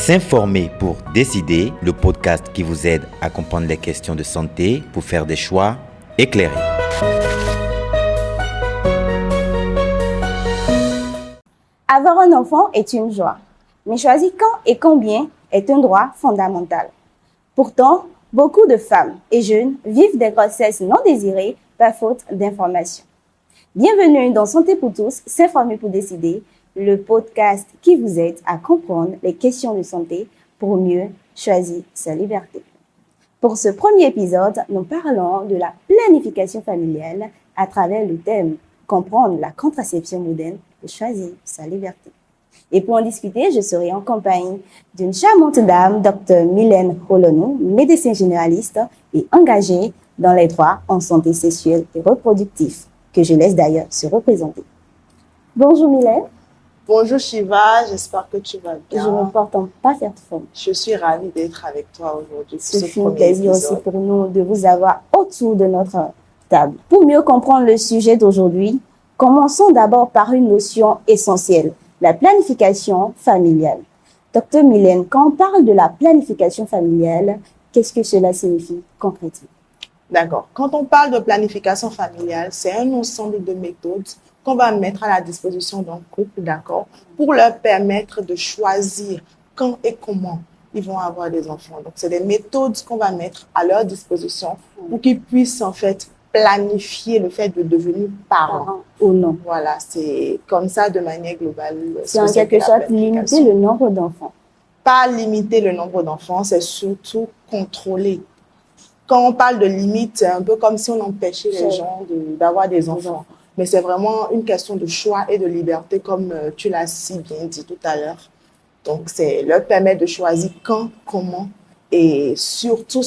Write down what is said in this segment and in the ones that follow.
S'informer pour décider, le podcast qui vous aide à comprendre les questions de santé pour faire des choix éclairés. Avoir un enfant est une joie, mais choisir quand et combien est un droit fondamental. Pourtant, beaucoup de femmes et jeunes vivent des grossesses non désirées par faute d'information. Bienvenue dans Santé pour tous, s'informer pour décider, le podcast qui vous aide à comprendre les questions de santé pour mieux choisir sa liberté. Pour ce premier épisode, nous parlons de la planification familiale à travers le thème « Comprendre la contraception moderne pour choisir sa liberté ». Et pour en discuter, je serai en compagnie d'une charmante dame, Dr Mylène Holonou, médecin généraliste et engagée dans les droits en santé sexuelle et reproductive, que je laisse d'ailleurs se représenter. Bonjour Mylène. Bonjour Shiva, j'espère que tu vas bien. Je me porte en parfaite forme. Je suis ravie d'être avec toi aujourd'hui. C'est un plaisir aussi pour nous de vous avoir autour de notre table. Pour mieux comprendre le sujet d'aujourd'hui, commençons d'abord par une notion essentielle, la planification familiale. Docteur Mylène, quand on parle de la planification familiale, qu'est-ce que cela signifie concrètement? D'accord. Quand on parle de planification familiale, c'est un ensemble de méthodes qu'on va mettre à la disposition d'un couple, d'accord, pour leur permettre de choisir quand et comment ils vont avoir des enfants. Donc, c'est des méthodes qu'on va mettre à leur disposition pour qu'ils puissent, en fait, planifier le fait de devenir parents. Ou non. Voilà, c'est comme ça de manière globale. C'est en quelque sorte limiter le nombre d'enfants. Pas limiter le nombre d'enfants, c'est surtout contrôler. Quand on parle de limite, c'est un peu comme si on empêchait les gens d'avoir des enfants. Mais c'est vraiment une question de choix et de liberté, comme tu l'as si bien dit tout à l'heure. Donc, c'est leur permettre de choisir quand, comment et surtout,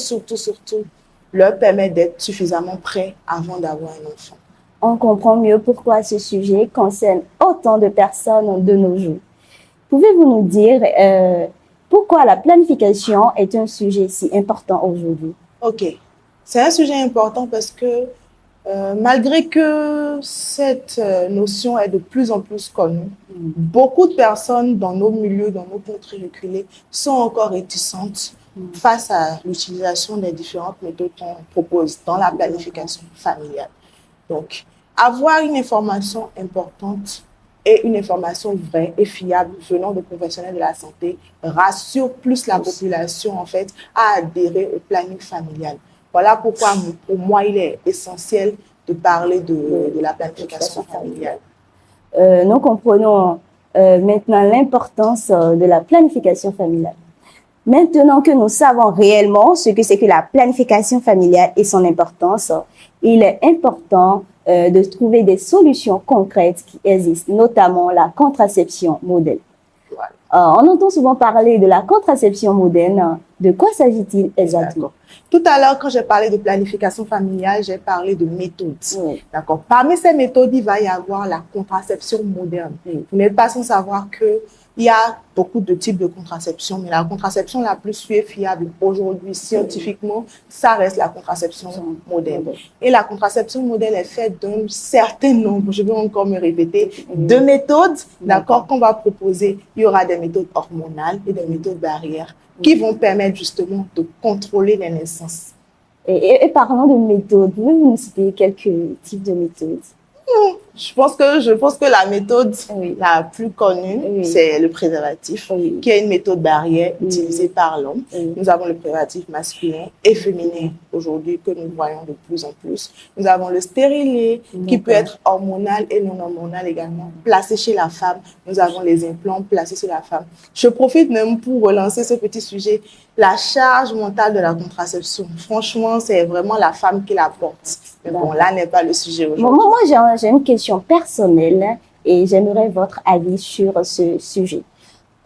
leur permettre d'être suffisamment prêts avant d'avoir un enfant. On comprend mieux pourquoi ce sujet concerne autant de personnes de nos jours. Pouvez-vous nous dire pourquoi la planification est un sujet si important aujourd'hui? Ok, c'est un sujet important parce que malgré que cette notion est de plus en plus connue, beaucoup de personnes dans nos milieux, dans nos contrées reculées, sont encore réticentes face à l'utilisation des différentes méthodes qu'on propose dans la planification familiale. Donc, avoir une information importante et une information vraie et fiable venant de professionnels de la santé rassure plus la population, en fait, à adhérer au planning familial. Voilà pourquoi, pour moi, il est essentiel de parler de la planification familiale. Nous comprenons maintenant l'importance de la planification familiale. Maintenant que nous savons réellement ce que c'est que la planification familiale et son importance, il est important de trouver des solutions concrètes qui existent, notamment la contraception moderne. On entend souvent parler de la contraception moderne. De quoi s'agit-il exactement? Tout à l'heure, quand j'ai parlé de planification familiale, j'ai parlé de méthodes. D'accord. Parmi ces méthodes, il va y avoir la contraception moderne. Vous n'êtes pas sans savoir qu'il y a beaucoup de types de contraception, mais la contraception la plus sûre et fiable aujourd'hui, scientifiquement, ça reste la contraception moderne. Et la contraception moderne est faite d'un certain nombre, je vais encore me répéter, de méthodes, d'accord, qu'on va proposer. Il y aura des méthodes hormonales et des méthodes barrières qui vont permettre justement de contrôler les naissances. Et parlons de méthodes, pouvez-vous nous citer quelques types de méthodes? Je pense que la méthode la plus connue, c'est le préservatif, qui est une méthode barrière utilisée par l'homme. Nous avons le préservatif masculin et féminin aujourd'hui que nous voyons de plus en plus. Nous avons le stérilet qui peut être hormonal et non hormonal également, placé chez la femme. Nous avons les implants placés chez la femme. Je profite même pour relancer ce petit sujet, la charge mentale de la contraception. Franchement, c'est vraiment la femme qui la porte. Mais bon, là n'est pas le sujet aujourd'hui. Moi, j'ai une question personnelle et j'aimerais votre avis sur ce sujet.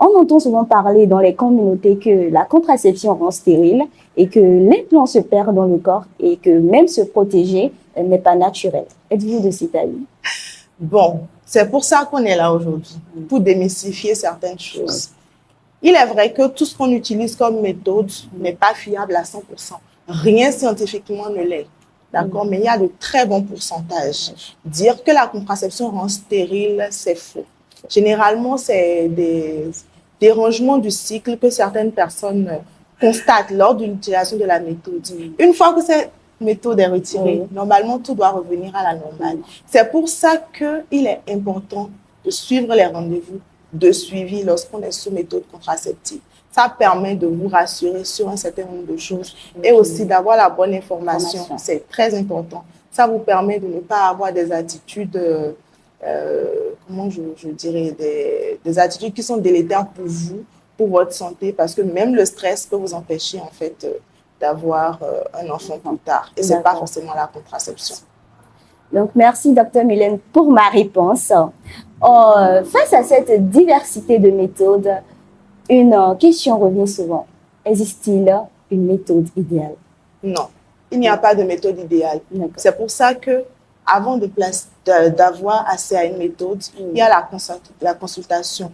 On entend souvent parler dans les communautés que la contraception rend stérile et que l'implant se perd dans le corps et que même se protéger n'est pas naturel. Êtes-vous de cet avis? Bon, c'est pour ça qu'on est là aujourd'hui, pour démystifier certaines choses. Il est vrai que tout ce qu'on utilise comme méthode n'est pas fiable à 100%. Rien scientifiquement ne l'est. D'accord, mais il y a de très bons pourcentages. Dire que la contraception rend stérile, c'est faux. Généralement, c'est des dérangement du cycle que certaines personnes constatent lors de l'utilisation de la méthode. Une fois que cette méthode est retirée, normalement, tout doit revenir à la normale. C'est pour ça qu'il est important de suivre les rendez-vous de suivi lorsqu'on est sous méthode contraceptive. Ça permet de vous rassurer sur un certain nombre de choses et aussi d'avoir la bonne information. C'est très important. Ça vous permet de ne pas avoir des attitudes, comment je dirais, des attitudes qui sont délétères pour vous, pour votre santé, parce que même le stress peut vous empêcher en fait d'avoir un enfant plus tard. Et ce n'est pas forcément la contraception. Donc, merci, Dr. Mylène, pour ma réponse. Face à cette diversité de méthodes, une question revient souvent. Existe-t-il une méthode idéale? Non, il n'y a pas de méthode idéale. C'est pour ça que avant d'avoir accès à une méthode, il y a la consultation.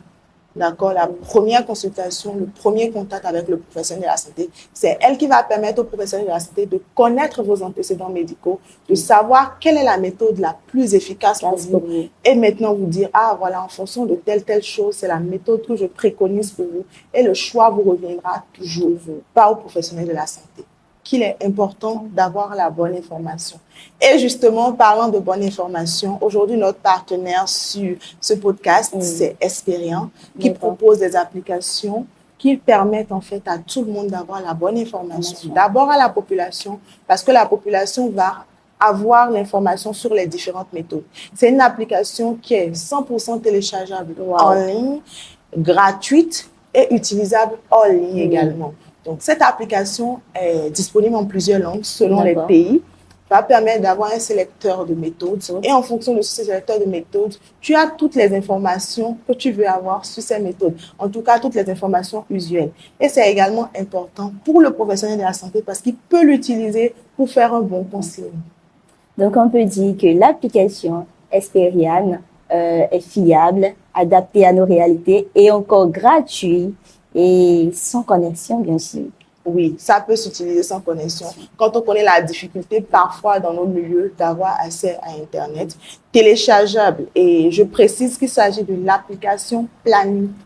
D'accord, la première consultation, le premier contact avec le professionnel de la santé, c'est elle qui va permettre au professionnel de la santé de connaître vos antécédents médicaux, de savoir quelle est la méthode la plus efficace pour vous. Et maintenant vous dire, ah voilà, en fonction de telle chose, c'est la méthode que je préconise pour vous. Et le choix vous reviendra toujours, pas au professionnel de la santé. Qu'il est important d'avoir la bonne information. Et justement, parlant de bonne information, aujourd'hui, notre partenaire sur ce podcast, c'est Esperian, qui propose des applications qui permettent en fait à tout le monde d'avoir la bonne information. D'abord à la population, parce que la population va avoir l'information sur les différentes méthodes. C'est une application qui est 100% téléchargeable en ligne, gratuite et utilisable hors ligne également. Donc, cette application est disponible en plusieurs langues selon les pays. Va permettre d'avoir un sélecteur de méthodes. Et en fonction de ce sélecteur de méthodes, tu as toutes les informations que tu veux avoir sur ces méthodes. En tout cas, toutes les informations usuelles. Et c'est également important pour le professionnel de la santé parce qu'il peut l'utiliser pour faire un bon conseil. Donc, on peut dire que l'application Esperian est fiable, adaptée à nos réalités et encore gratuite. Et sans connexion, bien sûr. Oui, ça peut s'utiliser sans connexion. Quand on connaît la difficulté parfois dans nos milieux d'avoir accès à Internet, téléchargeable. Et je précise qu'il s'agit de l'application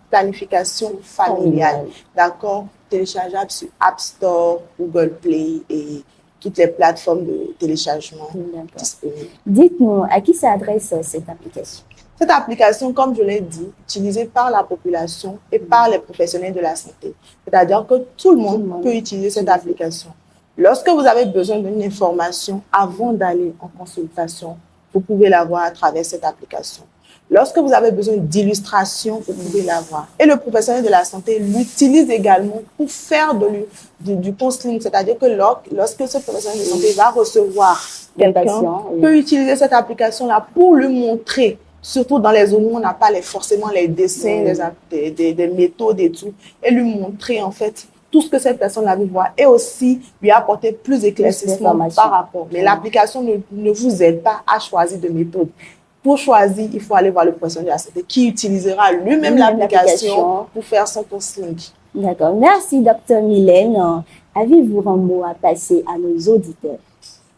planification familiale. D'accord? Téléchargeable sur App Store, Google Play et toutes les plateformes de téléchargement disponibles. Dites-nous, à qui s'adresse cette application? Cette application, comme je l'ai dit, utilisée par la population et par les professionnels de la santé. C'est-à-dire que tout le monde peut utiliser cette application. Lorsque vous avez besoin d'une information avant d'aller en consultation, vous pouvez l'avoir à travers cette application. Lorsque vous avez besoin d'illustrations, vous pouvez l'avoir. Et le professionnel de la santé l'utilise également pour faire du counseling. C'est-à-dire que lorsque ce professionnel de santé va recevoir quelqu'un, peut utiliser cette application-là pour lui montrer, surtout dans les zones où on n'a pas forcément les dessins, des méthodes et tout, et lui montrer en fait tout ce que cette personne a vu voir et aussi lui apporter plus d'éclaircissement par rapport. Mais l'application ne vous aide pas à choisir de méthode. Pour choisir, il faut aller voir le professionnel de la santé qui utilisera lui-même l'application pour faire son counseling. D'accord. Merci, Dr. Mylène. Avez-vous un mot à passer à nos auditeurs?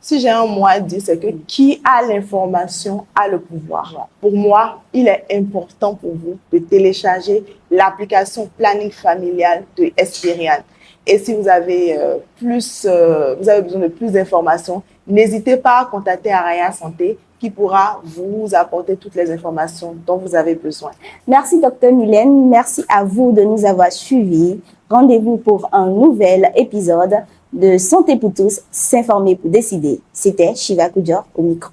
Si j'ai un mot à dire, c'est que qui a l'information a le pouvoir. Pour moi, il est important pour vous de télécharger l'application Planning familial de Esperian. Et si vous avez besoin de plus d'informations, n'hésitez pas à contacter Araya Santé qui pourra vous apporter toutes les informations dont vous avez besoin. Merci, Dr. Mylène. Merci à vous de nous avoir suivis. Rendez-vous pour un nouvel épisode de Santé pour tous, s'informer pour décider. C'était Shiva Koudjor au micro.